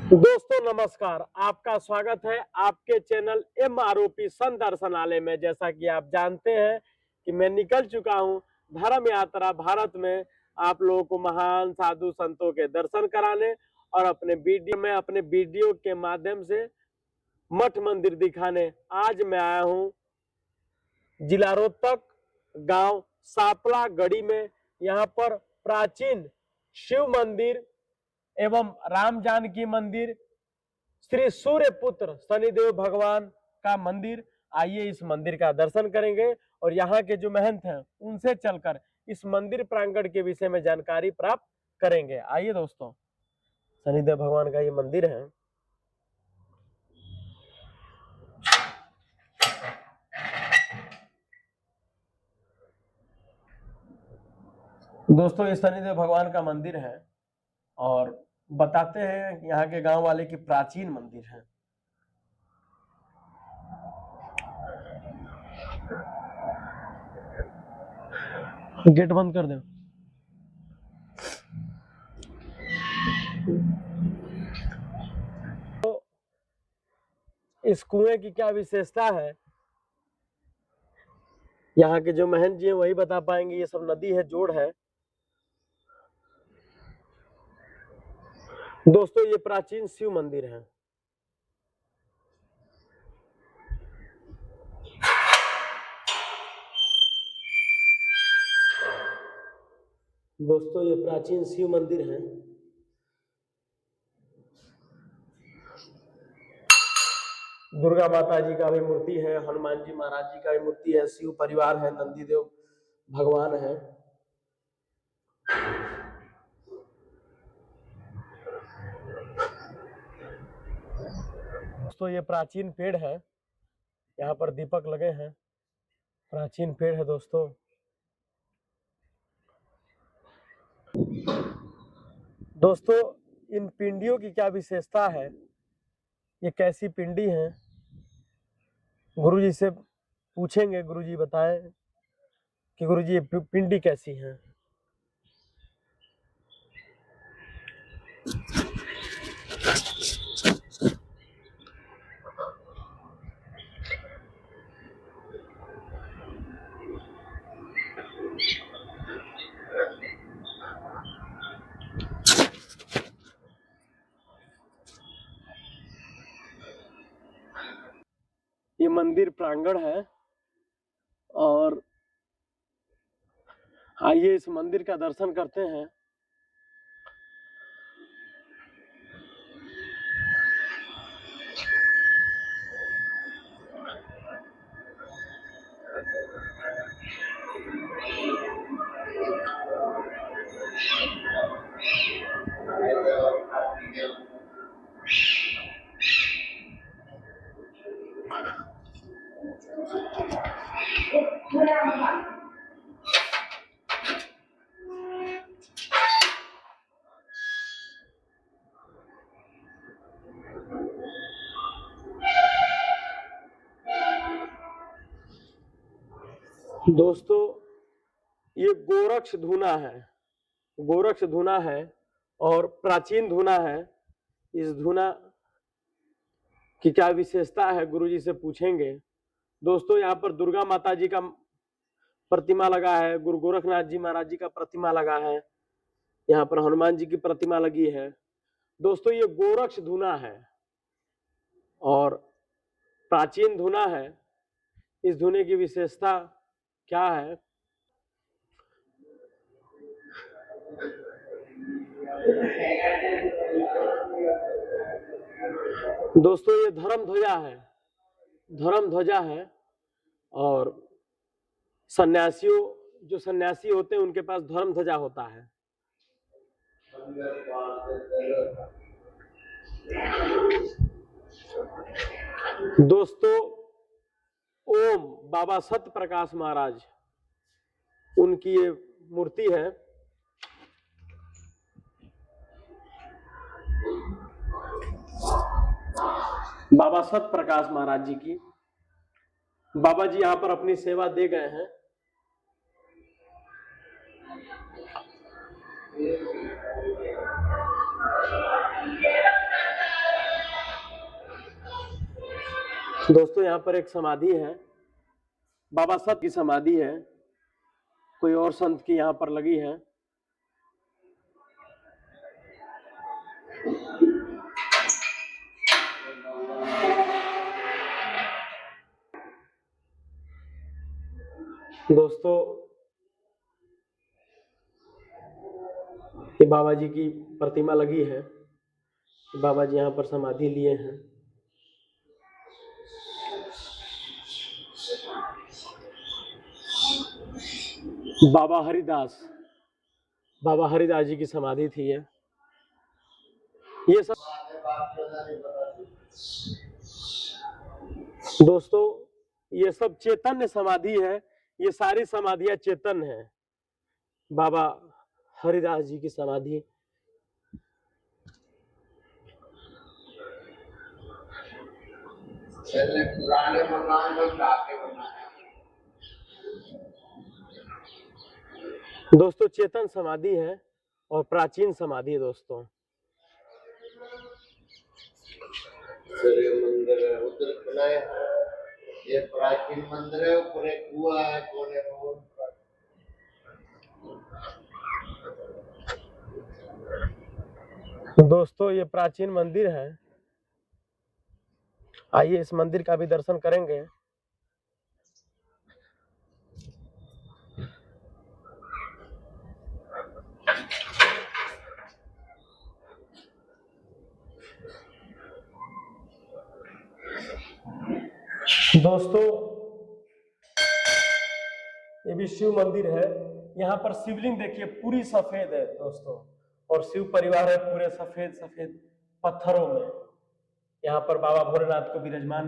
दोस्तों नमस्कार, आपका स्वागत है आपके चैनल MROP संत दर्शनालय में। जैसा कि आप जानते हैं कि मैं निकल चुका हूं धर्म यात्रा भारत में, आप लोगों को महान साधु संतों के दर्शन कराने और अपने वीडियो के माध्यम से मठ मंदिर दिखाने। आज मैं आया हूं जिला रोहतक, गांव सापला गढ़ी में। यहाँ पर प्राचीन शिव मंदिर एवं राम जानकी मंदिर, श्री सूर्य पुत्र शनिदेव भगवान का मंदिर। आइए इस मंदिर का दर्शन करेंगे और यहाँ के जो महंत हैं उनसे चलकर इस मंदिर प्रांगण के विषय में जानकारी प्राप्त करेंगे। आइए दोस्तों, शनिदेव भगवान का ये मंदिर है। दोस्तों ये शनिदेव भगवान का मंदिर है और बताते हैं कि यहाँ के गांव वाले की प्राचीन मंदिर है। गेट बंद कर दो। तो इस कुएं की क्या विशेषता है, यहाँ के जो महंत जी हैं वही बता पाएंगे। ये सब नदी है, जोड़ है। दोस्तों ये प्राचीन शिव मंदिर है। दोस्तों ये प्राचीन शिव मंदिर है। दुर्गा माता जी का भी मूर्ति है, हनुमान जी महाराज जी का भी मूर्ति है, शिव परिवार है, नंदीदेव भगवान है। दोस्तों ये प्राचीन पेड़ है, यहाँ पर दीपक लगे हैं। प्राचीन पेड़ है दोस्तों। दोस्तों इन पिंडियों की क्या विशेषता है, ये कैसी पिंडी है, गुरुजी से पूछेंगे। गुरुजी बताएं कि गुरुजी ये पिंडी कैसी है। ये मंदिर प्रांगण है और आइए इस मंदिर का दर्शन करते हैं। दोस्तों ये गोरक्ष धुना है, गोरक्ष धुना है और प्राचीन धुना है। इस धुना की क्या विशेषता है गुरुजी से पूछेंगे। दोस्तों यहाँ पर दुर्गा माता जी का प्रतिमा लगा है, गुरु गोरखनाथ जी महाराज जी का प्रतिमा लगा है, यहाँ पर हनुमान जी की प्रतिमा लगी है। दोस्तों ये गोरक्ष धुना है और प्राचीन धुना है। इस धुने की विशेषता क्या है? दोस्तों ये धर्म ध्वजा है, धर्म ध्वजा है और जो सन्यासी होते हैं उनके पास धर्म ध्वजा होता है। दोस्तों ओम बाबा सत्य प्रकाश महाराज, उनकी ये मूर्ति है। बाबा सत्य प्रकाश महाराज जी की। बाबा जी यहाँ पर अपनी सेवा दे गए हैं। दोस्तों यहाँ पर एक समाधि है, बाबा सत की समाधि है, कोई और संत की यहाँ पर लगी है। दोस्तों ये बाबा जी की प्रतिमा लगी है, बाबा जी यहाँ पर समाधि लिए हैं। बाबा हरिदास जी की समाधि थी ये सब। दोस्तों ये सब चैतन्य समाधि है, ये सारी समाधियां चेतन है। बाबा हरिदास जी की समाधि, पुराने मकान को ढाके बनाया। दोस्तों चेतन समाधि है और प्राचीन समाधि है दोस्तों। सूर्य मंदिर उधर बनाया, ये प्राचीन मंदिर है, पूरे कुआं है कोने में। दोस्तों ये प्राचीन मंदिर है, आइए इस मंदिर का भी दर्शन करेंगे। दोस्तों ये भी शिव मंदिर है, यहाँ पर शिवलिंग देखिए पूरी सफेद है दोस्तों, और शिव परिवार है पूरे सफेद सफेद पत्थरों में। यहाँ पर बाबा भोलेनाथ को विराजमान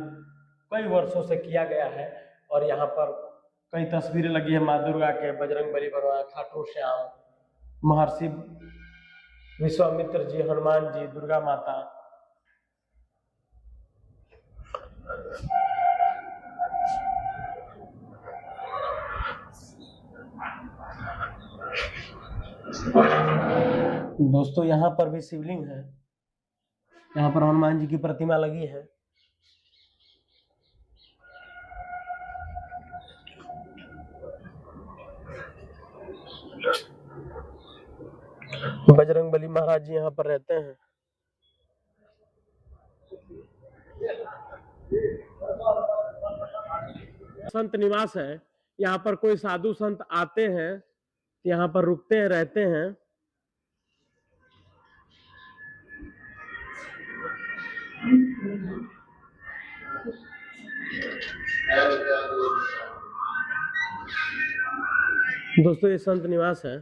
कई वर्षों से किया गया है, और यहाँ पर कई तस्वीरें लगी है माँ दुर्गा के, बजरंगबली भगवान, खाटू श्याम, महर्षि विश्वामित्र जी, हनुमान जी, दुर्गा माता। दोस्तों यहाँ पर भी शिवलिंग है, यहाँ पर हनुमान जी की प्रतिमा लगी है। बजरंगबली महाराज जी यहाँ पर रहते हैं। संत निवास है, यहाँ पर कोई साधु संत आते हैं, यहाँ पर रुकते हैं, रहते हैं। दोस्तों ये संत निवास है,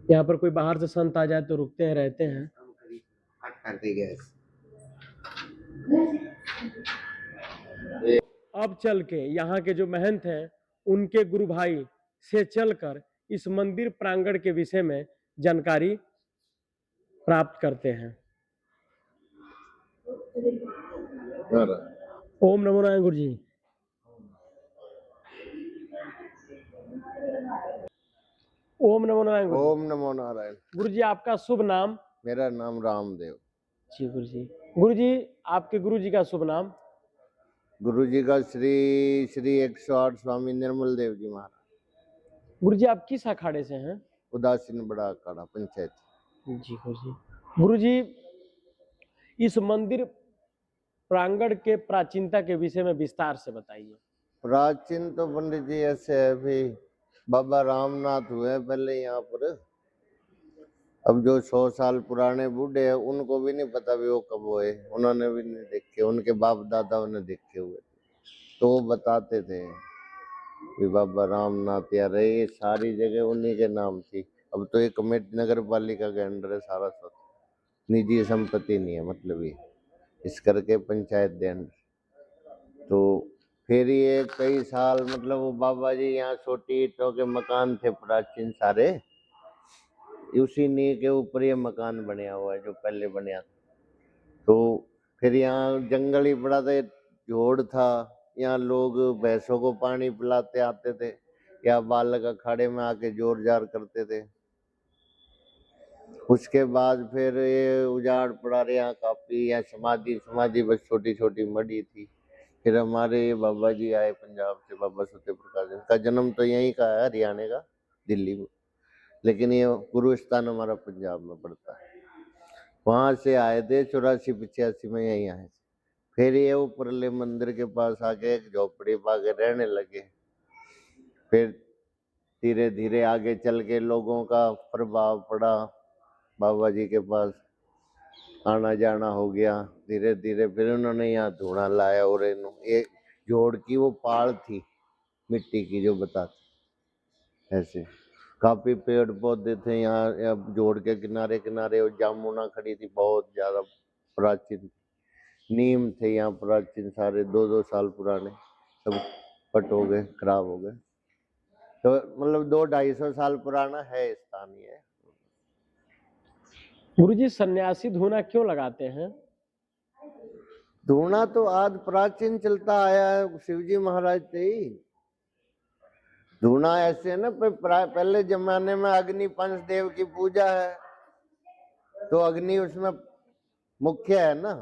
यहाँ पर कोई बाहर से संत आ जाए तो रुकते हैं, रहते हैं। अब चल के यहाँ के जो महंत हैं उनके गुरु भाई से चलकर इस मंदिर प्रांगण के विषय में जानकारी प्राप्त करते हैं। ओम नमो नारायण गुरु जी। ओम नमो नारायण गुरु जी। ओम नमो नारायण। गुरु जी आपका शुभ नाम? मेरा नाम रामदेव। जी गुरु जी। गुरु जी आपके गुरु जी का शुभ नाम? गुरु जी का श्री श्री 108 स्वामी निर्मल देव जी महाराज। गुरु जी आप किस अखाड़े से हैं? उदासीन बड़ा अखाड़ा पंचायत। जी गुरु जी। गुरु जी इस मंदिर प्रांगण के प्राचीनता के विषय में विस्तार से बताइए। प्राचीन तो पंडित जी ऐसे है भाई, बाबा रामनाथ हुए पहले यहाँ पर। अब जो 100 साल पुराने बूढ़े हैं उनको भी नहीं पता भी वो कब हुए, उन्होंने भी नहीं देखे, उनके बाप दादाओं ने देखे हुए, तो वो बताते थे कि बाबा रामनाथ या रहे, ये सारी जगह उन्हीं के नाम थी। अब तो ये कमेटी नगर पालिका के अंडर है सारा सब, निजी संपत्ति नहीं है, मतलब ये इस करके पंचायत दे अंडर। तो फिर ये कई साल मतलब वो बाबा जी यहाँ छोटी ईंटों के मकान थे प्राचीन सारे, उसी नींव के ऊपर ये मकान बनया हुआ है जो पहले बनया था। तो फिर यहाँ जंगल ही बड़ा था, झाड़ था, यहाँ लोग भैंसों को पानी पिलाते आते थे, या बालक अखाड़े में आके जोर जार करते थे। उसके बाद फिर ये उजाड़ पड़ा रहा यहाँ काफी, या समाधि समाधि बस छोटी छोटी मड़ी थी। फिर हमारे ये बाबा जी आए पंजाब से, बाबा सत्य प्रकाश जी का जन्म तो यहीं का है, हरियाणा का, दिल्ली में, लेकिन ये गुरु स्थान हमारा पंजाब में पड़ता है। वहां से आए थे 84-85 में, यहीं आए थे। फिर ये ऊपरले मंदिर के पास आके एक झोपड़ी पाके रहने लगे। फिर धीरे धीरे आगे चल के लोगों का प्रभाव पड़ा, बाबा जी के पास आना जाना हो गया धीरे धीरे। फिर उन्होंने यहाँ धूणा लाया, और एक जोड़ की वो पाल थी मिट्टी की जो बताते, ऐसे काफी पेड़ पौधे थे यहाँ जोड़ के किनारे किनारे। और जामुना खड़ी थी, बहुत ज्यादा प्राचीन। नीम थे यहाँ प्राचीन सारे, 2-2 साल पुराने, सब पट हो गए, खराब हो गए। तो मतलब 200-250 साल पुराना है स्थानीय। गुरुजी सन्यासी धूना क्यों लगाते हैं? धूना तो आज प्राचीन चलता आया है, शिवजी महाराज से ही। धूना ऐसे है ना, पहले जमाने में अग्नि पंच देव की पूजा है, तो अग्नि उसमें मुख्य है ना,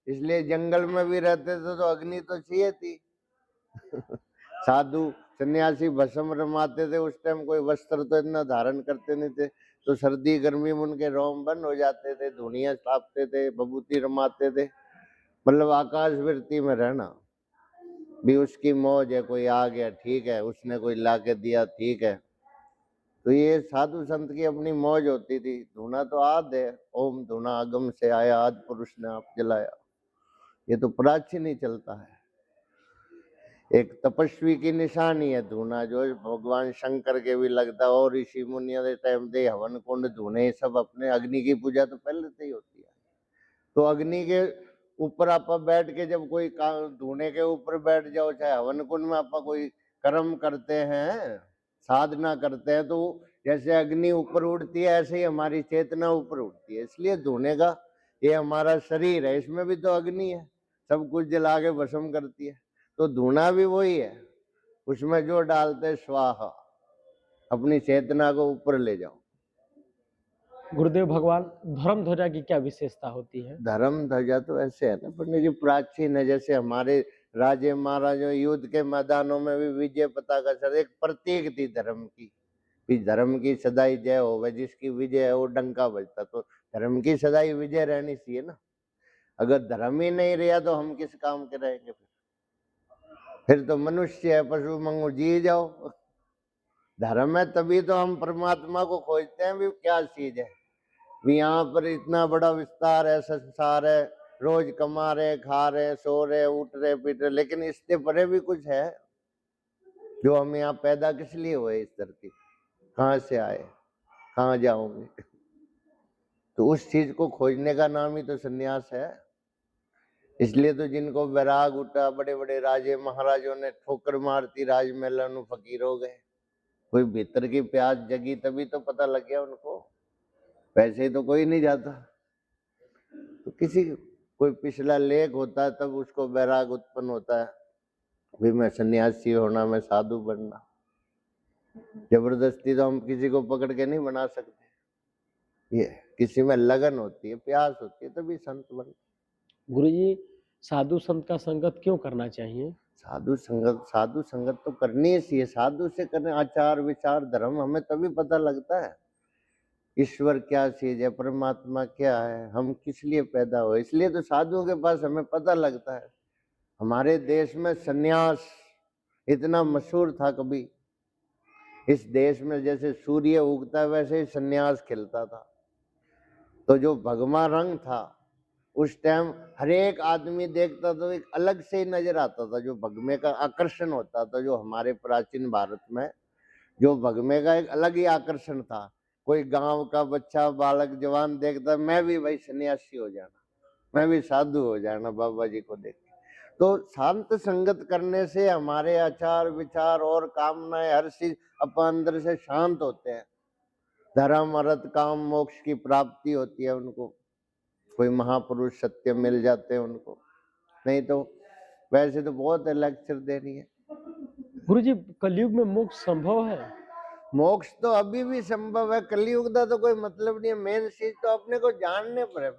इसलिए जंगल में भी रहते थे तो अग्नि तो चाहिए थी। साधु सन्यासी भस्म रमाते थे, उस टाइम कोई वस्त्र तो इतना धारण करते नहीं थे, तो सर्दी गर्मी में उनके रोम बंद हो जाते थे, धुनिया छापते थे, बबूती रमाते थे। मतलब आकाश वृत्ति में रहना भी उसकी मौज है। कोई आ गया ठीक है, उसने कोई ला के दिया ठीक है, तो ये साधु संत की अपनी मौज होती थी। धुना तो आद है, ओम धुना आगम से आया, आज पुरुष ने आप जलाया, ये तो प्राचीन ही चलता है। एक तपस्वी की निशानी है धूना, जो भगवान शंकर के भी लगता है, और ऋषि मुनियों के टाइम दे हवन कुंड धूने सब अपने। अग्नि की पूजा तो पहले से ही होती है, तो अग्नि के ऊपर आप बैठ के जब कोई धूने के ऊपर बैठ जाओ, चाहे हवन कुंड में आप कोई कर्म करते हैं, साधना करते हैं, तो जैसे अग्नि ऊपर उड़ती है ऐसे ही हमारी चेतना ऊपर उड़ती है। इसलिए धूने का, ये हमारा शरीर है, इसमें भी तो अग्नि है, सब कुछ जला के भस्म करती है। तो धूना भी वही है, उसमें जो डालते स्वाहा, अपनी चेतना को ऊपर ले जाओ। गुरुदेव भगवान, धर्म ध्वजा की क्या विशेषता होती है? धर्म ध्वजा तो ऐसे है ना पंडित जी, प्राचीन है। जैसे हमारे राजे महाराजों युद्ध के मैदानों में भी विजय पताका सर एक प्रतीक थी धर्म की, कि धर्म की सदाई जय हो, जिसकी विजय है वो डंका बजता। तो धर्म की सदाई विजय रहनी चाहिए ना। अगर धर्म ही नहीं रहा तो हम किस काम के रहेंगे? फिर तो मनुष्य है, पशु मंगो जी जाओ। धर्म है तभी तो हम परमात्मा को खोजते हैं भी क्या चीज है। भी यहाँ पर इतना बड़ा विस्तार है, संसार है, रोज कमा रहे, खा रहे, सो रहे, उठ रहे, पीट रहे, लेकिन इससे परे भी कुछ है। जो हम यहाँ पैदा किस लिए हुए, इस धरती कहाँ से आए, कहाँ जाओगे? तो उस चीज को खोजने का नाम ही तो सन्यास है। इसलिए तो जिनको वैराग उठा, बड़े बड़े राजे महाराजों ने ठोकर मारती राजमहल, फकीर हो गए। कोई भीतर की प्यास जगी तभी तो पता लग गया उनको, वैसे ही तो कोई नहीं जाता। तो किसी कोई पिछला लेख होता है तब उसको वैराग उत्पन्न होता है, भी मैं सन्यासी होना, मैं साधु बनना। जबरदस्ती तो हम किसी को पकड़ के नहीं बना सकते, ये किसी में लगन होती है, प्यास होती है, तभी संत बन। गुरुजी, साधु संत का संगत क्यों करना चाहिए? साधु संगत तो करनी ही चाहिए। साधु से करने आचार विचार धर्म हमें तभी पता लगता है, ईश्वर क्या चीज है, परमात्मा क्या है, हम किस लिए पैदा हुए। इसलिए तो साधुओं के पास हमें पता लगता है। हमारे देश में सन्यास इतना मशहूर था, कभी इस देश में जैसे सूर्य उगता है वैसे ही सन्यास खिलता था। तो जो भगवा रंग था उस टाइम हर एक आदमी देखता तो एक अलग से ही नजर आता था। जो भगवे का आकर्षण होता था, जो हमारे प्राचीन भारत में जो भगवे का एक अलग ही आकर्षण था। कोई गांव का बच्चा बालक जवान देखता, मैं भी भाई सन्यासी हो जाना, मैं भी साधु हो जाना बाबा जी को देख के। तो शांत संगत करने से हमारे आचार विचार और कामनाएं हर चीज अपन अंदर से शांत होते हैं। धर्म अर्थ काम मोक्ष की प्राप्ति होती है उनको, कोई महापुरुष सत्य मिल जाते हैं उनको। नहीं तो वैसे तो बहुत है लेक्चर दे रही है। गुरुजी कलयुग में मोक्ष संभव है? मोक्ष तो अभी भी संभव है, कलयुग का तो कोई मतलब नहीं है। मेन चीज तो अपने को जानने पर है।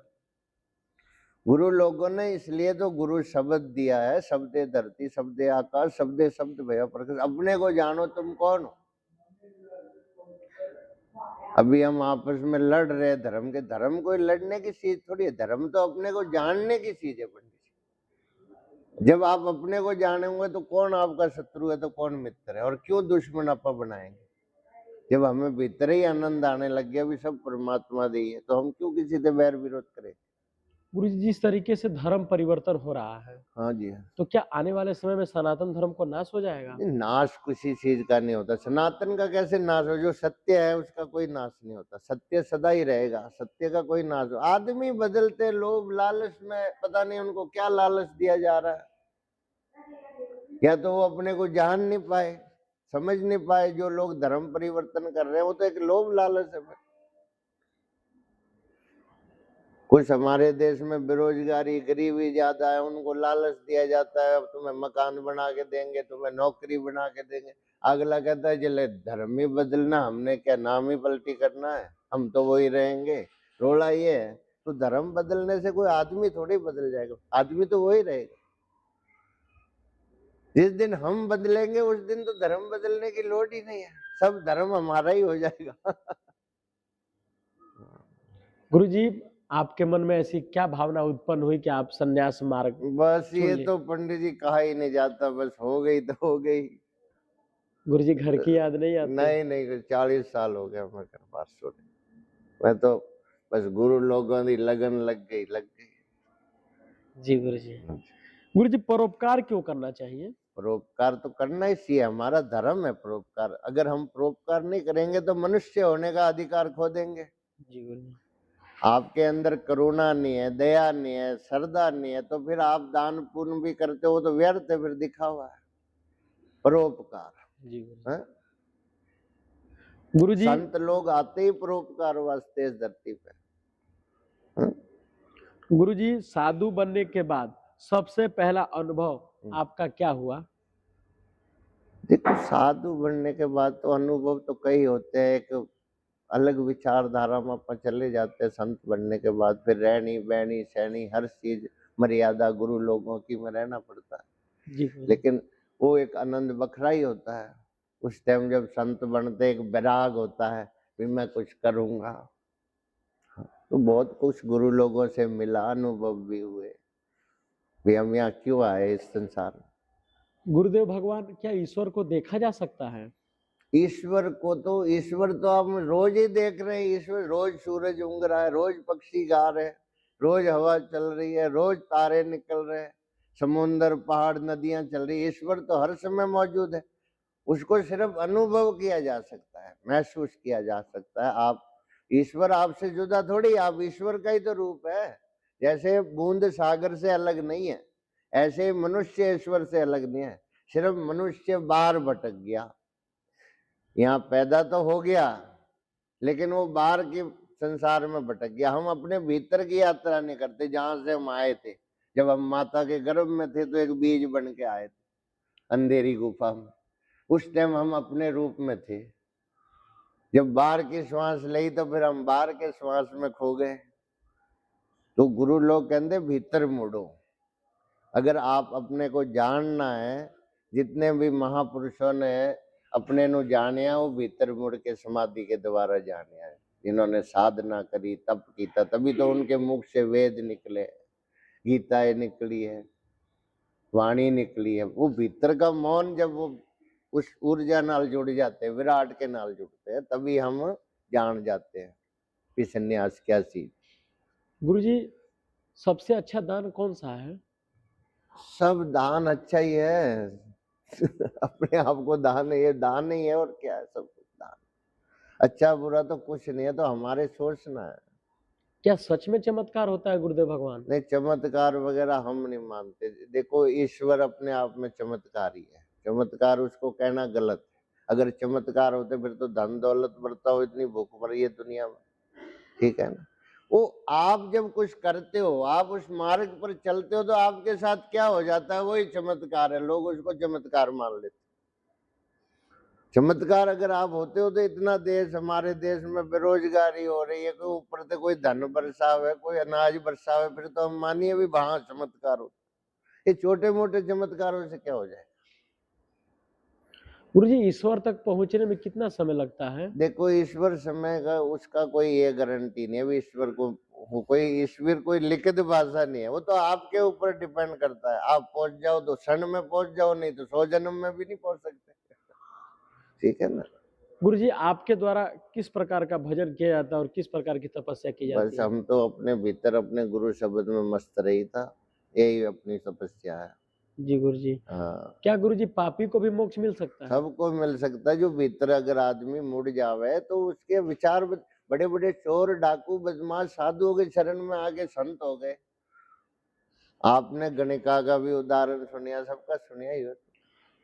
गुरु लोगों ने इसलिए तो गुरु शब्द दिया है, शब्दे धरती शब्दे आकाश शब्दे शब्द भया प्रकाश। अपने को जानो तुम कौन हो। अभी हम आपस में लड़ रहे हैं धर्म के। धर्म कोई लड़ने की चीज थोड़ी है, धर्म तो अपने को जानने की चीज है पंडित जी। जब आप अपने को जानेंगे तो कौन आपका शत्रु है तो कौन मित्र है, और क्यों दुश्मन आपा बनाएंगे। जब हमें भीतर ही आनंद आने लग गया, अभी सब परमात्मा दी है, तो हम क्यों किसी से बैर विरोध करें। गुरुजी जिस तरीके से धर्म परिवर्तन हो रहा है, हाँ जी हाँ। तो क्या आने वाले समय में सनातन धर्म को नाश हो जाएगा? नाश किसी चीज का नहीं होता। सनातन का कैसे नाश हो। जो सत्य है उसका कोई नाश नहीं होता। सत्य सदा ही रहेगा, सत्य का कोई नाश हो। आदमी बदलते, लोभ लालच में पता नहीं उनको क्या लालच दिया जा रहा है, या तो वो अपने को जान नहीं पाए, समझ नहीं पाए। जो लोग धर्म परिवर्तन कर रहे हैं वो तो एक लोभ लालच है। कुछ हमारे देश में बेरोजगारी गरीबी ज्यादा है, उनको लालच दिया जाता है, अब तुम्हें मकान बना के देंगे, तुम्हें नौकरी बना के देंगे। अगला कहता है चले धर्म ही बदलना, हमने क्या नाम ही पलटी करना है, हम तो वही रहेंगे। रोला ये है। तो धर्म बदलने से कोई आदमी थोड़ी बदल जाएगा, आदमी तो वही रहेगा। जिस दिन हम बदलेंगे उस दिन तो धर्म बदलने की लोड़ ही नहीं है, सब धर्म हमारा ही हो जाएगा। गुरुजी आपके मन में ऐसी क्या भावना उत्पन्न हुई कि आप संन्यास मार्ग बस चुन ये लिए? तो पंडित जी कहा ही नहीं जाता, बस हो गई तो हो गई। गुरुजी घर की याद नहीं आती? नहीं नहीं, 40 साल हो गया मैं घर बार छोड़े। मैं तो बस गुरु लोगों की लगन लग गई, लग गई। जी गुरुजी। गुरुजी परोपकार क्यों करना चाहिए? परोपकार तो करना ही चाहिए, हमारा धर्म है परोपकार। अगर हम परोपकार नहीं करेंगे तो मनुष्य होने का अधिकार खो देंगे। जी गुरुजी। आपके अंदर करुणा नहीं है, दया नहीं है, श्रद्धा नहीं है, तो फिर आप दान पुण्य भी करते हो तो व्यर्थ है, फिर दिखावा है। परोपकार जी गुरुजी। है? गुरुजी संत लोग आते ही परोपकार वास्ते इस धरती पे। हाँ? गुरुजी साधु बनने के बाद सबसे पहला अनुभव आपका क्या हुआ? देखो साधु बनने के बाद तो अनुभव तो कई होते हैं। एक अलग विचारधारा में अपन चले जाते हैं संत बनने के बाद। फिर रहनी बहनी सहनी हर चीज मर्यादा गुरु लोगों की में रहना पड़ता है। जी गुरुजी। लेकिन वो एक आनंद बखरा ही होता है। उस टाइम जब संत बनते एक वैराग होता है कि मैं कुछ करूंगा। तो बहुत कुछ गुरु लोगों से मिला, अनुभव भी हुए भी हम यहाँ क्यों आए इस संसार में। गुरुदेव भगवान क्या ईश्वर को देखा जा सकता है? ईश्वर तो हम रोज ही देख रहे हैं। ईश्वर रोज सूरज उग रहा है, रोज पक्षी गा रहे हैं, रोज हवा चल रही है, रोज तारे निकल रहे हैं, समुन्द्र पहाड़ नदियां चल रही है। ईश्वर तो हर समय मौजूद है। उसको सिर्फ अनुभव किया जा सकता है, महसूस किया जा सकता है। आप ईश्वर आपसे जुदा थोड़ी, आप ईश्वर का ही तो रूप है। जैसे बूंद सागर से अलग नहीं है, ऐसे मनुष्य ईश्वर से अलग नहीं है। सिर्फ मनुष्य बाहर भटक गया। यहाँ पैदा तो हो गया लेकिन वो बाहर के संसार में भटक गया। हम अपने भीतर की यात्रा नहीं करते जहां से हम आए थे। जब हम माता के गर्भ में थे तो एक बीज बन के आए थे अंधेरी गुफा में। उस टाइम हम अपने रूप में थे। जब बाहर की श्वास ली तो फिर हम बाहर के श्वास में खो गए। तो गुरु लोग कहते भीतर मुड़ो। अगर आप अपने को जानना है, जितने भी महापुरुषों ने अपने नु जानिया वो भीतर मुड़ के समाधि के द्वारा जानिया है। जिन्होंने साधना करी, तप किया, तभी तो उनके मुख से वेद निकले, गीताएं निकली है, वाणी निकली है। वो भीतर का मौन जब वो उस ऊर्जा नाल जुड़ जाते हैं, विराट के नाल जुड़ते हैं, तभी हम जान जाते हैं कि संन्यास क्या चीज। गुरुजी सबसे अच्छा दान कौन सा है? सब दान अच्छा ही है। अपने आप को दान है, ये दान नहीं है और क्या है, सब कुछ दान। अच्छा बुरा तो कुछ नहीं है, तो हमारे सोचना है। क्या सच में चमत्कार होता है गुरुदेव भगवान? नहीं, चमत्कार वगैरह हम नहीं मानते। देखो ईश्वर अपने आप में चमत्कारी है। चमत्कार उसको कहना गलत है। अगर चमत्कार होते फिर तो धन दौलत बढ़ता हो, इतनी भूख मरी है दुनिया में। ठीक है ना। वो आप जब कुछ करते हो, आप उस मार्ग पर चलते हो, तो आपके साथ क्या हो जाता है वही चमत्कार है। लोग उसको चमत्कार मान लेते। चमत्कार अगर आप होते हो तो इतना देश, हमारे देश में बेरोजगारी हो रही है, कोई ऊपर से कोई धन बरसावे, कोई अनाज बरसावे, फिर तो हम मानिए भी वहां चमत्कार हो। ये छोटे मोटे चमत्कारों से क्या हो जाए। गुरु जी, ईश्वर तक पहुंचने में कितना समय लगता है? देखो ईश्वर समय का उसका कोई ये गारंटी नहीं है। अभी ईश्वर को कोई ईश्वर कोई लिखित भाषा नहीं है, वो तो आपके ऊपर डिपेंड करता है। आप पहुंच जाओ तो क्षण में पहुंच जाओ, नहीं तो 100 जन्म में भी नहीं पहुंच सकते। ठीक है ना। गुरु जी, आपके द्वारा किस प्रकार का भजन किया जाता है और किस प्रकार की तपस्या की बस जाती है? हम तो अपने भीतर अपने गुरु शब्द में मस्त रही था, यही अपनी तपस्या है। जी गुरु जी। हाँ, क्या गुरु जी पापी को भी मोक्ष मिल सकता है? सबको मिल सकता है। जो भीतर अगर आदमी मुड़ जावे तो उसके विचार बड़े बड़े चोर डाकू बदमाश साधुओं के शरण में आके संत हो गए। आपने गणिका का भी उदाहरण सुनिया, सबका सुनिया ही हो।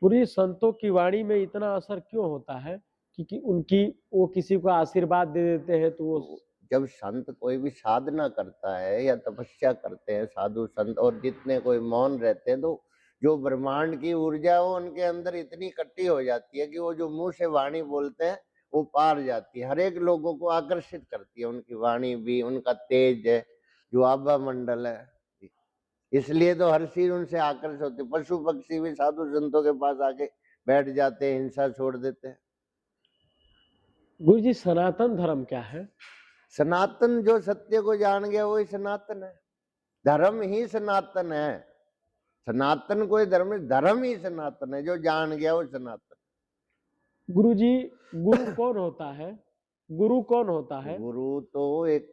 गुरु जी, संतों की वाणी में इतना असर क्यों होता है कि उनकी वो किसी को आशीर्वाद दे देते हैं तो वो तो जब संत कोई भी साधना करता है या तपस्या करते हैं साधु संत, और जितने कोई मौन रहते हैं, तो जो ब्रह्मांड की ऊर्जा है वो उनके अंदर इतनी इकट्ठी हो जाती है कि वो जो मुंह से वाणी बोलते हैं वो पार जाती है, हर एक लोगों को आकर्षित करती है। उनकी वाणी भी, उनका तेज है, जो आभा मंडल है, इसलिए तो हर चीज उनसे आकर्षित होती है। पशु पक्षी भी साधु संतों के पास आके बैठ जाते हैं, हिंसा छोड़ देते हैं। गुरु जी, सनातन धर्म क्या है? सनातन जो सत्य को जान गया वही सनातन है। धर्म ही सनातन है। सनातन कोई धर्म नहीं, धर्म ही सनातन है। जो जान गया वो सनातन। गुरु जी, गुरु कौन होता है? गुरु कौन होता है? गुरु तो एक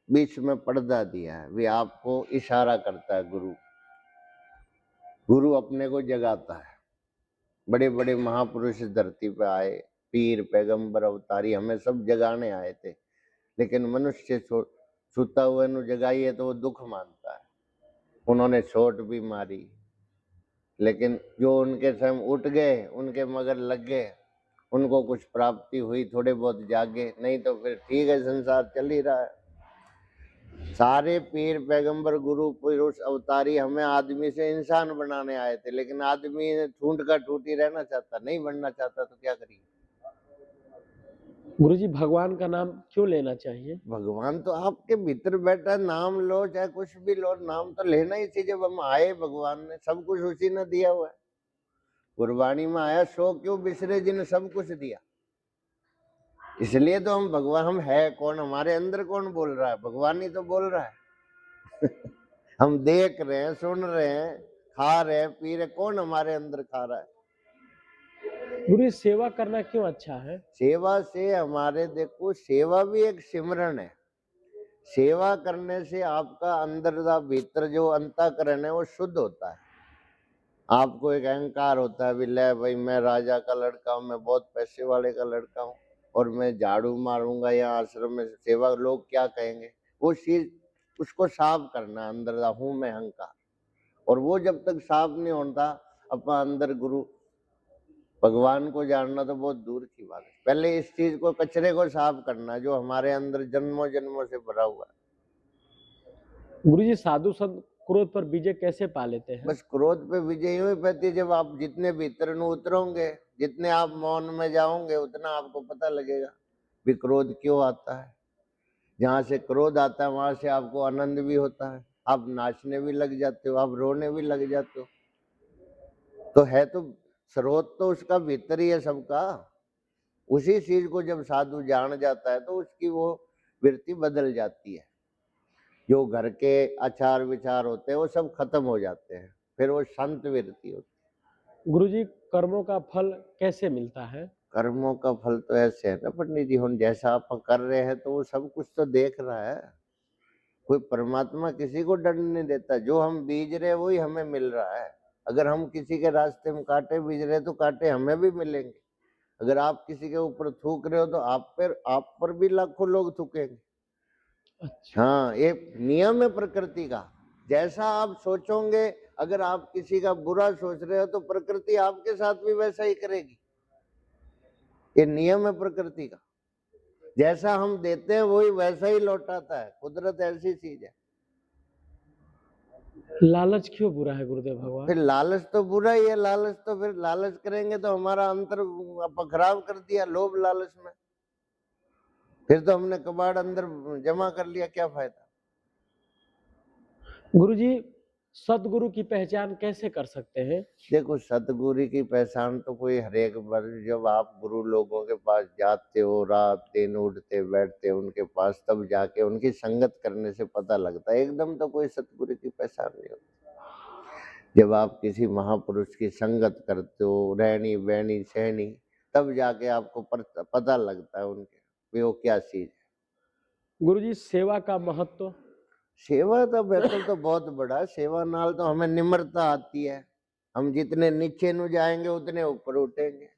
बीच में पर्दा दिया है, वे आपको इशारा करता है। गुरु गुरु अपने को जगाता है। बड़े बड़े महापुरुष इस धरती पे आए, पीर पैगंबर अवतारी हमें सब जगाने आए थे, लेकिन मनुष्य छूता हुए नु जगाइए तो वो दुख मानता है। उन्होंने चोट भी मारी, लेकिन जो उनके स्वयं उठ गए, उनके मगर लग गए, उनको कुछ प्राप्ति हुई, थोड़े बहुत जागे, नहीं तो फिर ठीक है, संसार चल ही रहा है। सारे पीर पैगंबर गुरु पुरुष अवतारी हमें आदमी से इंसान बनाने आए थे, लेकिन आदमी ठूंठ का ठूंठ ही रहना चाहता, नहीं बनना चाहता, तो क्या करिए। गुरु जी, भगवान का नाम क्यों लेना चाहिए? भगवान तो आपके भीतर बैठा है, नाम लो चाहे कुछ भी लो, नाम तो लेना ही चाहिए। जब हम आए भगवान ने सब कुछ उसी ने दिया हुआ है। गुरबाणी में आया, सो क्यों बिसरे जिन सब कुछ दिया। इसलिए तो हम भगवान, हम है कौन, हमारे अंदर कौन बोल रहा है, भगवान ही तो बोल रहा है। हम देख रहे हैं, सुन रहे हैं, खा रहे हैं, पी रहे, कौन हमारे अंदर खा रहा है। गुरु जी, सेवा करना क्यों अच्छा है? सेवा से हमारे, देखो सेवा भी एक सिमरन है। सेवा करने से आपका अंदर का भीतर जो अंतःकरण है वो शुद्ध होता है। आपको एक अहंकार होता है, भी ले भाई मैं राजा का लड़का हूँ, मैं बहुत पैसे वाले का लड़का हूँ, और मैं झाड़ू मारूंगा या आश्रम में सेवा, लोग क्या कहेंगे। वो चीज उसको साफ करना, अंदर का हूं मैं अहंकार। और वो जब तक साफ नहीं होता, अपना अंदर गुरु भगवान को जानना तो बहुत दूर की बात है। पहले इस चीज को, कचरे को साफ करना जो हमारे अंदर जन्मों जन्मों से भरा हुआ है। गुरु जी, साधु संत क्रोध पर विजय कैसे पा लेते हैं? बस क्रोध पे विजय हुई पाती जब आप जितने भीतर न उतरोगे, जितने आप मौन में जाओगे, उतना आपको पता लगेगा भी क्रोध क्यों आता है। जहां से क्रोध आता है वहां से आपको आनंद भी होता है, आप नाचने भी लग जाते हो, आप रोने भी लग जाते हो। तो है तो स्रोत तो उसका भीतर ही है सबका। उसी चीज को जब साधु जान जाता है तो उसकी वो वृत्ति बदल जाती है। जो घर के आचार विचार होते हैं वो सब खत्म हो जाते हैं, फिर वो शांत वृत्ति होती है। गुरु जी, कर्मों का फल कैसे मिलता है? कर्मों का फल तो ऐसे है ना पंडित जी, हम जैसा आप कर रहे हैं तो वो सब कुछ तो देख रहा है। कोई परमात्मा किसी को दंड नहीं देता, जो हम बीज रहे वही हमें मिल रहा है। अगर हम किसी के रास्ते में कांटे बीज रहे तो कांटे हमें भी मिलेंगे। अगर आप किसी के ऊपर थूक रहे हो तो आप पर भी लाखों लोग थूकेंगे। अच्छा। हाँ, ये नियम है प्रकृति का। जैसा आप सोचोगे, अगर आप किसी का बुरा सोच रहे हो तो प्रकृति आपके साथ भी वैसा ही करेगी। ये नियम है प्रकृति का। जैसा हम देते हैं वही वैसा ही लौटाता है, कुदरत ऐसी चीज है। लालच क्यों बुरा है गुरुदेव फिर भगवान? लालच तो बुरा ही है, लालच तो फिर लालच करेंगे तो हमारा अंतर खराब कर दिया लोभ लालच में, फिर तो हमने कबाड़ अंदर जमा कर लिया, क्या फायदा। गुरुजी, सद्गुरु की पहचान कैसे कर सकते हैं? देखो सतगुरु की पहचान तो कोई हरेक बार, जब आप गुरु लोगों के पास जाते हो, रात दिन उठते बैठते उनके पास, तब जाके उनकी संगत करने से पता लगता है। एकदम तो कोई सतगुरु की पहचान नहीं होती। जब आप किसी महापुरुष की संगत करते हो, रहनी बहनी सहनी, तब जाके आपको पता लगता है उनके भी वो क्या चीज है। गुरुजी, सेवा का महत्व? सेवा तो बेहतर तो बहुत बड़ा, सेवा नाल तो हमें निम्रता आती है, हम जितने नीचे नु जाएंगे उतने ऊपर उठेंगे।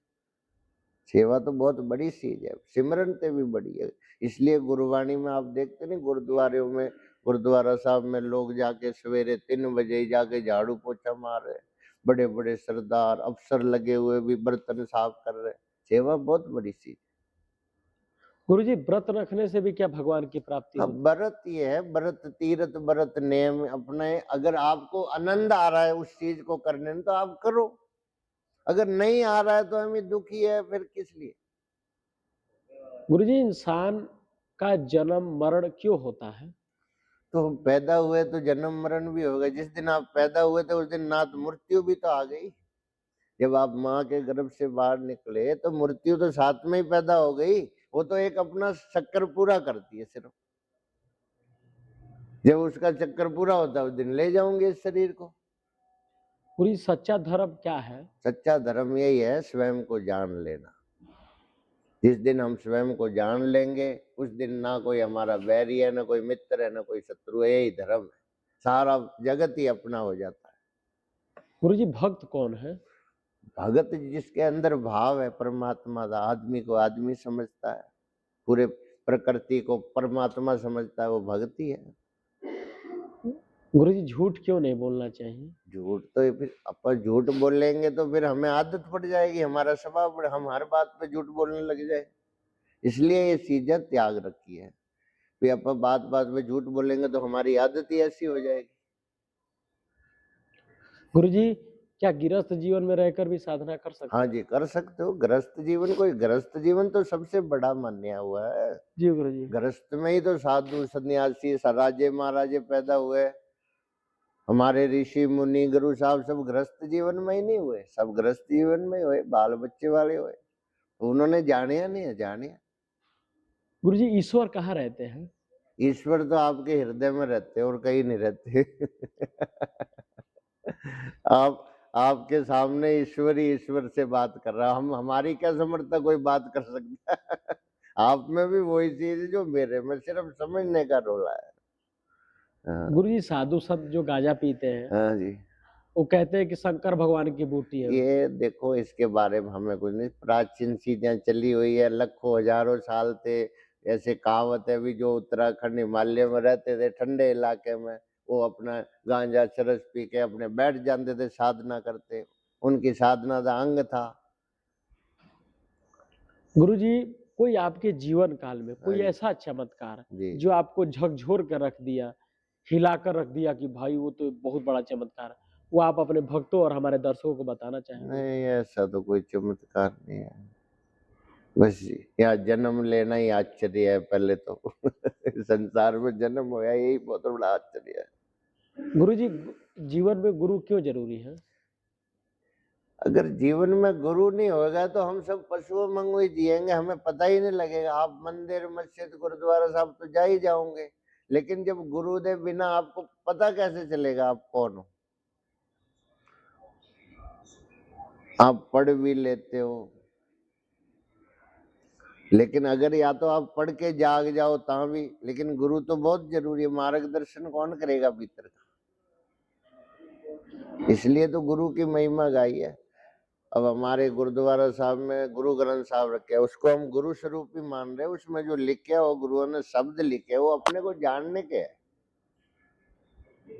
सेवा तो बहुत बड़ी चीज है, सिमरन ते भी बड़ी है। इसलिए गुरुवाणी में आप देखते नहीं, गुरुद्वारों में, गुरुद्वारा साहब में लोग जाके सवेरे 3 बजे ही जाके झाड़ू पोछा मार रहे, बड़े बड़े सरदार अफसर लगे हुए भी बर्तन साफ कर रहे। सेवा बहुत बड़ी चीज। गुरुजी, व्रत रखने से भी क्या भगवान की प्राप्ति अब होती व्रत ये है, व्रत तीरथ व्रत नेम अपने, अगर आपको आनंद आ रहा है उस चीज को करने में तो आप करो, अगर नहीं आ रहा है तो हमें दुखी है, फिर किस लिए। है? गुरुजी, इंसान का जन्म मरण क्यों होता है? तो हम पैदा हुए तो जन्म मरण भी होगा, जिस दिन आप पैदा हुए थे उस दिन नाथ मृत्यु भी तो आ गई। जब आप माँ के गर्भ से बाहर निकले तो मृत्यु तो साथ में ही पैदा हो गई, वो तो एक अपना चक्कर पूरा करती है सिर्फ। जब उसका चक्कर पूरा होता है उस दिन ले जाऊंगे इस शरीर को। गुरुजी, सच्चा धर्म क्या है? सच्चा धर्म यही है, स्वयं को जान लेना। जिस दिन हम स्वयं को जान लेंगे उस दिन ना कोई हमारा बैरी है, ना कोई मित्र है, ना कोई शत्रु है, यही धर्म है। सारा जगत ही अपना हो जाता है। गुरुजी, भक्त कौन है? भगत जिसके अंदर भाव है परमात्मा का, आदमी को आदमी समझता है, पूरे प्रकृति को परमात्मा समझता है, वो भक्ति है। गुरुजी, झूठ क्यों नहीं बोलना चाहिए? झूठ तो ये फिर अपन झूठ बोलेंगे तो फिर हमें आदत पड़ जाएगी, हमारा स्वभाव हम हर बात पे झूठ बोलने लग जाए। इसलिए ये चीजें त्याग रखी है, फिर अपन बात बात में झूठ बोलेंगे तो हमारी आदत ही ऐसी हो जाएगी। गुरुजी, क्या गृहस्थ जीवन में रहकर भी साधना कर सकते हाँ हैं? जी कर सकते हो। गृहस्थ जीवन, कोई गृहस्थ जीवन तो सबसे बड़ा मान्या हुआ है। जी गुरुजी। गृहस्थ में ही तो साधु सन्यासी राजे महाराजे पैदा हुए। हमारे ऋषि मुनि गुरु साहब सब गृहस्थ जीवन में ही नहीं हुए, सब गृहस्थ जीवन में हुए, बाल बच्चे वाले हुए। तो उन्होंने जाने नहीं है, जाने। गुरुजी, ईश्वर कहाँ रहते हैं? ईश्वर तो आपके हृदय में रहते और कहीं नहीं रहते। आप आपके सामने ईश्वर ही ईश्वर से बात कर रहा, हम हमारी क्या समर्थता कोई बात कर सकता है। आप में भी वही चीज है जो मेरे में, सिर्फ समझने का रोला है। हाँ। गुरुजी, साधु संत जो गांजा पीते हैं हाँ जी। वो कहते हैं कि शंकर भगवान की बूटी है वो। ये देखो इसके बारे में हमें कुछ नहीं, प्राचीन चीजें चली हुई है, लाखों हजारों साल थे। ऐसे कहावत है भी, जो उत्तराखंड हिमालय में रहते थे ठंडे इलाके में, वो अपना गांजा चरस पी के अपने बैठ जाते थे साधना करते, उनकी साधना का अंग था। गुरुजी, कोई आपके जीवन काल में हाँ कोई जी। ऐसा चमत्कार जी। जो आपको झकझोर कर रख दिया, हिलाकर रख दिया कि भाई वो तो बहुत बड़ा चमत्कार है, वो आप अपने भक्तों और हमारे दर्शकों को बताना चाहेंगे? नहीं ऐसा तो कोई चमत्कार नहीं है, बस यहाँ जन्म लेना ही आश्चर्य है पहले तो। संसार में जन्म होया यही बहुत बड़ा आश्चर्य है। गुरुजी, जीवन में गुरु क्यों जरूरी है? अगर जीवन में गुरु नहीं होगा तो हम सब पशुओं वांगू ही जिएंगे, हमें पता ही नहीं लगेगा। आप मंदिर मस्जिद गुरुद्वारा साहब तो जा ही जाओगे, लेकिन जब गुरुदेव बिना आपको पता कैसे चलेगा आप कौन हो। आप पढ़ भी लेते हो, लेकिन अगर या तो आप पढ़ के जाग जाओ ता भी, लेकिन गुरु तो बहुत जरूरी है। मार्गदर्शन कौन करेगा भीतर का, इसलिए तो गुरु की महिमा गाई है। अब हमारे गुरुद्वारा साहब में गुरु ग्रंथ साहब रखे हैं, उसको हम गुरु स्वरूप ही मान रहे हैं। उसमें जो लिखे है वो गुरुओं ने शब्द लिखे वो अपने को जानने के है,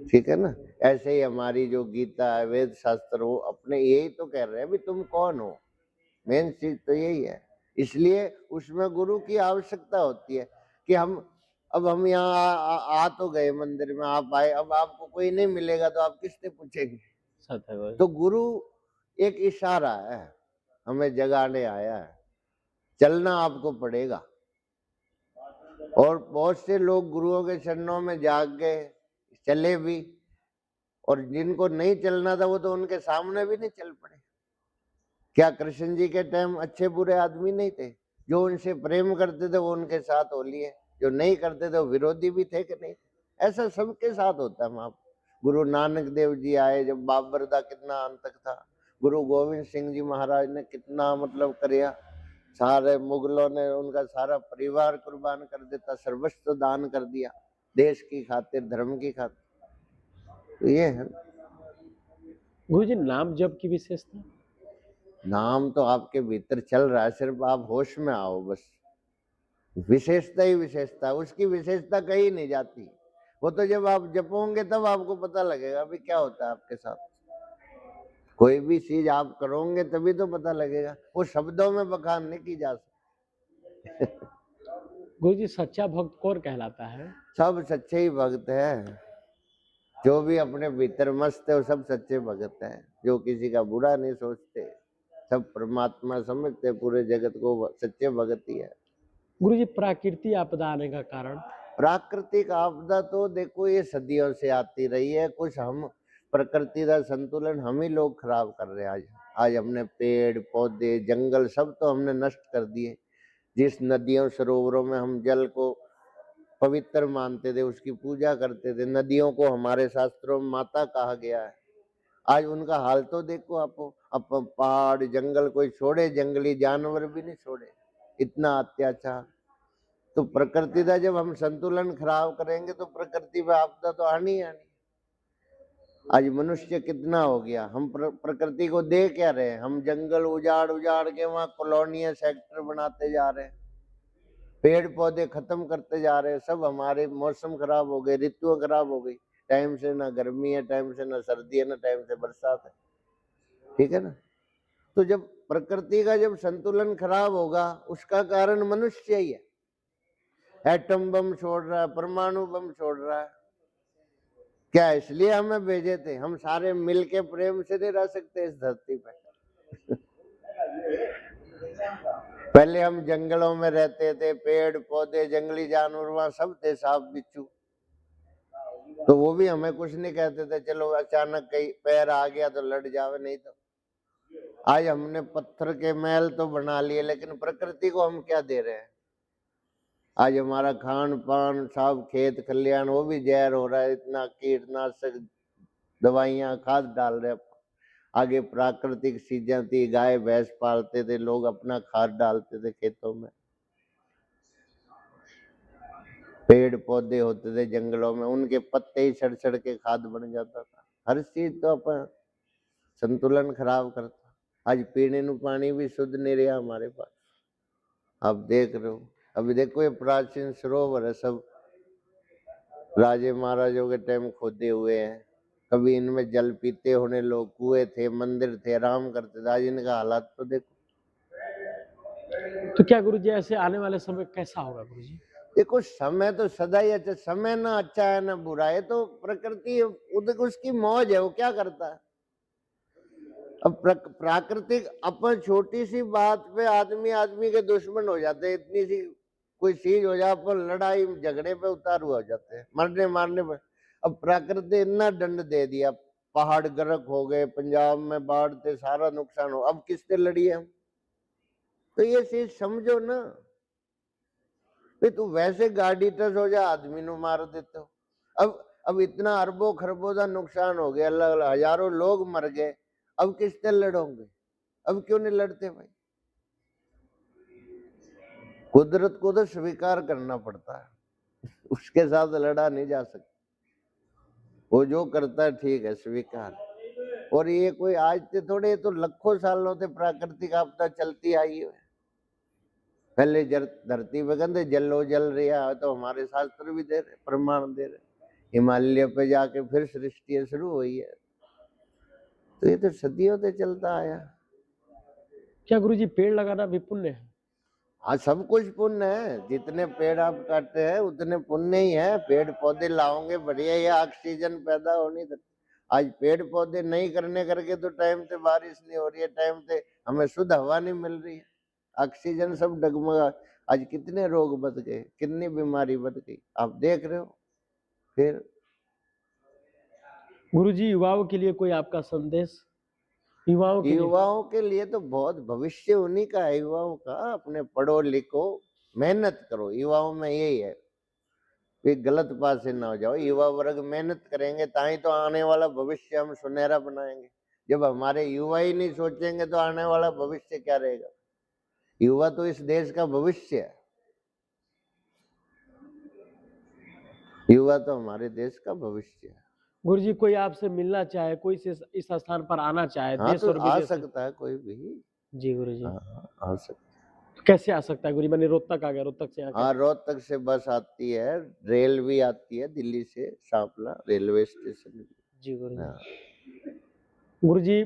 ठीक है ना। ऐसे ही हमारी जो गीता है, वेद शास्त्र, वो अपने यही तो कह रहे हैं भी तुम कौन हो, मेन चीज तो यही है। इसलिए उसमें गुरु की आवश्यकता होती है कि हम अब हम यहाँ आ तो गए मंदिर में, आप आए, अब आपको कोई नहीं मिलेगा तो आप किससे पूछेंगे? सत्य है गुरु तो जी। गुरु एक इशारा है, हमें जगाने आया है, चलना आपको पड़ेगा। और बहुत से लोग गुरुओं के चरणों में जाग गए, चले भी, और जिनको नहीं चलना था वो तो उनके सामने भी नहीं चल पड़े। क्या कृष्ण जी के टाइम अच्छे बुरे आदमी नहीं थे? जो उनसे प्रेम करते थे वो उनके साथ हो लिए, जो नहीं करते थे वो विरोधी भी थे कि नहीं? ऐसा सबके साथ होता है माँ। गुरु नानक देव जी आए जब बाबर का कितना आतंक था, गुरु गोविंद सिंह जी महाराज ने कितना मतलब करिया, सारे मुगलों ने उनका सारा परिवार कुर्बान कर देता, सर्वस्व दान कर दिया देश की खातिर, धर्म की खातिर। तो ये है, गुरु जी नाम जप की विशेषता। नाम तो आपके भीतर चल रहा है, सिर्फ आप होश में आओ बस। विशेषता ही विशेषता, उसकी विशेषता कहीं नहीं जाती। वो तो जब आप जपोगे तब आपको पता लगेगा अभी क्या होता है आपके साथ। कोई भी चीज आप करोगे तभी तो पता लगेगा, वो शब्दों में बखान नहीं की जा सकती। गुरु जी सच्चा भक्त कौन कहलाता है? सब सच्चे ही भक्त है, जो भी अपने भीतर मस्त है वो सब सच्चे भक्त हैं, जो किसी का बुरा नहीं सोचते, सब परमात्मा समझते, पूरे जगत को सच्चे भक्त ही है। गुरु जी प्राकृतिक आपदा आने का कारण। प्राकृतिक आपदा तो देखो ये सदियों से आती रही है, कुछ हम प्रकृति का संतुलन हम ही लोग खराब कर रहे हैं। आज हमने पेड़ पौधे जंगल सब तो हमने नष्ट कर दिए। जिस नदियों सरोवरों में हम जल को पवित्र मानते थे, उसकी पूजा करते थे, नदियों को हमारे शास्त्रों में माता कहा गया है, आज उनका हाल तो देखो आप। पहाड़ जंगल कोई छोड़े, जंगली जानवर भी नहीं छोड़े, इतना अत्याचार। तो प्रकृति का जब हम संतुलन खराब करेंगे तो प्रकृति पे आपदा तो आनी ही आनी। आज मनुष्य कितना हो गया, हम प्रकृति को दे क्या रहे हैं? हम जंगल उजाड़ उजाड़ के वहां कॉलोनियां सेक्टर बनाते जा रहे हैं, पेड़ पौधे खत्म करते जा रहे हैं, सब हमारे मौसम खराब हो गए, ऋतुएं खराब हो गई, टाइम से ना गर्मी है, टाइम से ना सर्दी है, ना टाइम से बरसात है, ठीक है ना? तो जब प्रकृति का जब संतुलन खराब होगा उसका कारण मनुष्य ही है। एटम बम छोड़ रहा है, परमाणु बम छोड़ रहा है, क्या इसलिए हमें भेजे थे? हम सारे मिलके प्रेम से नहीं रह सकते इस धरती पे? पहले हम जंगलों में रहते थे, पेड़ पौधे जंगली जानवर वहां सब थे, सांप बिच्छू, तो वो भी हमें कुछ नहीं कहते थे, चलो अचानक कहीं पैर आ गया तो लड़ जावे, नहीं तो। आज हमने पत्थर के महल तो बना लिए, लेकिन प्रकृति को हम क्या दे रहे हैं? आज हमारा खान पान सब खेत खलियान वो भी जहर हो रहा है, इतना कीटनाशक दवाइयां खाद डाल रहे हैं। आगे प्राकृतिक चीजें थी, गाय भैंस पालते थे लोग, अपना खाद डालते थे खेतों में, पेड़ पौधे होते थे जंगलों में, उनके पत्ते ही सड़ सड़ के खाद बन जाता था। हर चीज तो अपन संतुलन खराब करता। आज पीने नु पानी भी शुद्ध नहीं रहा हमारे पास, आप देख रहे हो। अभी देखो ये प्राचीन सरोवर है, सब राजे महाराजों के टाइम खोदे हुए हैं, कभी इनमें जल पीते होने लोग, कुएं थे, मंदिर थे, आराम करते थे, आज इनका हालात तो देखो। तो क्या गुरु जी ऐसे आने वाले समय कैसा होगा गुरु जी? देखो समय तो सदा ही अच्छा, समय ना अच्छा है ना बुरा है, तो प्रकृति उसकी मौज है, वो क्या करता है। अब प्राकृतिक अपन छोटी सी बात पे आदमी आदमी के दुश्मन हो जाते हैं, इतनी सी कोई चीज हो जाए पर लड़ाई झगड़े पे उतारू हो जाते हैं, मरने मारने पे। अब प्रकृति इतना दंड दे दिया, पहाड़ गर्क हो गए, पंजाब में बाढ़ से सारा नुकसान हो, अब किससे लड़िए हम? तो ये चीज समझो ना, भाई तू वैसे गाड़ी टच हो जा आदमी नु मार देते हो। अब इतना अरबों खरबों का नुकसान हो गया, अलग अलग हजारों लोग मर गए, अब किससे लड़ोगे? अब क्यों नहीं लड़ते भाई? कुदरत को तो स्वीकार करना पड़ता है, उसके साथ लड़ा नहीं जा सकता, वो जो करता है ठीक है, स्वीकार। और ये कोई आज से थोड़े, तो लाखों सालों से प्राकृतिक आपदा चलती आई है। पहले धरती पे कहते जलो जल रहा है, तो हमारे शास्त्र भी दे रहे, प्रमाण दे रहे, हिमालय पे जाके फिर सृष्टि शुरू हुई है। तो ये तो सदियों से चलता आया। क्या गुरु जी पेड़ लगाना भी पुण्य है? हाँ, सब कुछ पुण्य है। जितने पेड़ आप काटते हैं उतने पुण्य ही है। पेड़ पौधे लाओगे बढ़िया, ये ऑक्सीजन पैदा होनी तो। आज पेड़ पौधे नहीं करने करके तो टाइम से बारिश नहीं हो रही है, टाइम से हमें शुद्ध हवा नहीं मिल रही है, ऑक्सीजन सब डगमगा। आज कितने रोग बढ़ गए, कितनी बीमारी बढ़ गई, आप देख रहे हो। फिर गुरुजी, युवाओं के लिए कोई आपका संदेश? युवाओं के लिए युवाओं के लिए तो बहुत भविष्य उन्हीं का है, युवाओं का। अपने पढ़ो लिखो, मेहनत करो, युवाओं में यही है। कोई गलत पासे ना हो जाओ। युवा वर्ग मेहनत करेंगे ताही तो आने वाला भविष्य हम सुनहरा बनाएंगे। जब हमारे युवा ही नहीं सोचेंगे तो आने वाला भविष्य क्या रहेगा। युवा तो इस देश का भविष्य है। युवा तो हमारे देश का भविष्य है। गुरुजी, कोई आपसे मिलना चाहे, कोई से इस स्थान पर आना चाहे, हाँ, देश तो और आ विदेश से? सकता है कोई भी। जी गुरुजी। हाँ, आ सकता है। तो कैसे आ सकता है गुरुजी? मैंने रोहतक आ गया, रोहतक से यहाँ हाँ, कैसे? रोहतक से बस आती है, रेल भी आती है दिल्ली से, सांपला रेलवे स्टेशन। जी गुरुजी। हाँ, गुरुजी,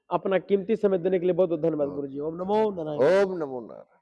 अपना कीमती समय देने के लिए बहुत बहुत धन्यवाद गुरुजी। ओम नमो नारायण। ओम नमो नारायण।